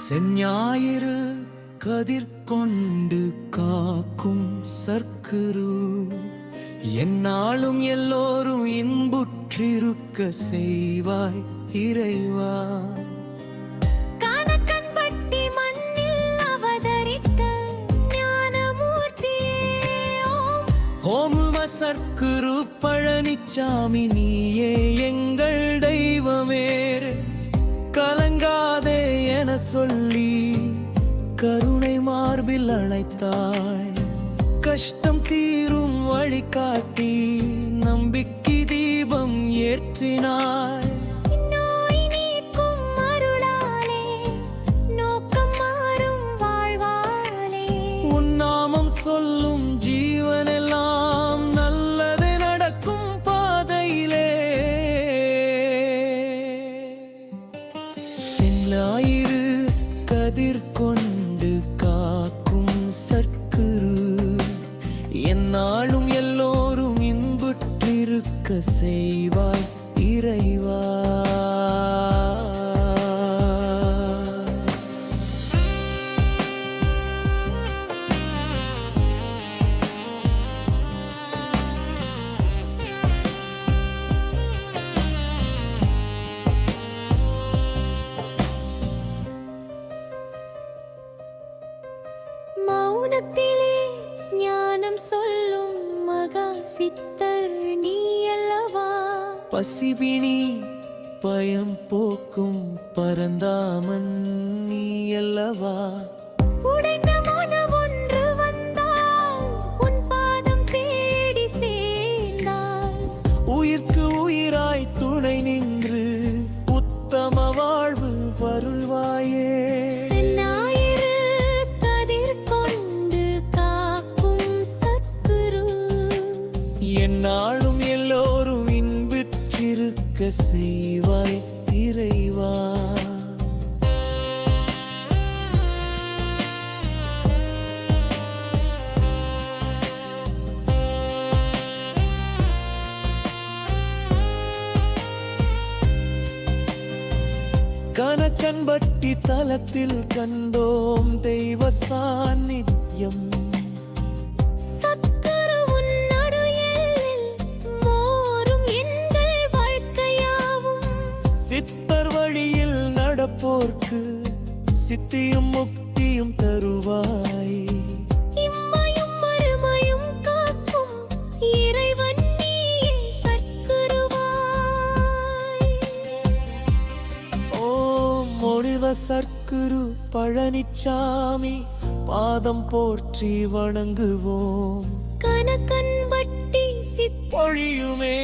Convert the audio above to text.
செஞ்ஞாயிறு கதிர் கொண்டு காக்கும் சர்க்குரு என்னாலும் எல்லோரும் இன்புற்றிருக்க செய்வாய் இறைவா. கனகன்பட்டி மண்ணில் அவதரித்த ஞானமூர்த்தியே ஓம் சர்க்குரு பழனிச்சாமி நீயே எங்கள் தெய்வமேறு. கலங்காதே என சொல்லி கருணை மார்பில் அழைத்தாய். கஷ்டம் தீரும் வழிகாட்டி நம்பிக்கை தீபம் ஏற்றினாய். நோய் நீக்கும் அருளாலே நோக்கம் மாறும் வாழ்வாலே உன் நாமம் சொல்லும் ஜீவனெல்லாம் நல்லது நடக்கும் பாதையிலே. செஞ்ஞாயிறு கதிர் கொண்டு காக்கும் சர்க்குரு என்னாலும் எல்லோரும் இன்புற்றிருக்க செய்வாய் இறைவா. மௌனத்திலே ஞானம் சொல்லும் மகா சித்தர் நீ அல்லவா. பசிபிணி பயம் போக்கும் பரந்தாமன் நீ அல்லவா. உடைந்த மனம் ஒன்று வந்தால் உன் பாதம் தேடி சேர்ந்தால் உயிர்க்கு உயிராய் துணை நின்று உத்தம வாழ்வு வருள்வாயே. செஞ்ஞாயிறு கதிர் கொண்டு காக்கும் சத்குரு என்னாலும் எல்லோரும் இன்புற்றிருக்க செய்வாய் இறைவா. கனகன்பட்டி தலத்தில் கண்டோம் தெய்வ சாநித்தியம். சத்குரு உன் நடுஎல்லில் மோரும் எங்கள் வாழ்க்கையாவும் சித்தர் வழியில் நடப்போர்க்கு சித்தியும் முக்தியும் தருவாய். இம்மையும் மறுமையும் காக்கும் இறைவன் நீயே சத்குருவாய். ஓம் முடிவ சர்க்குரு பழனிச்சாமி பாதம் போற்றி வணங்குவோம். கனகன்பட்டி பொழியுமே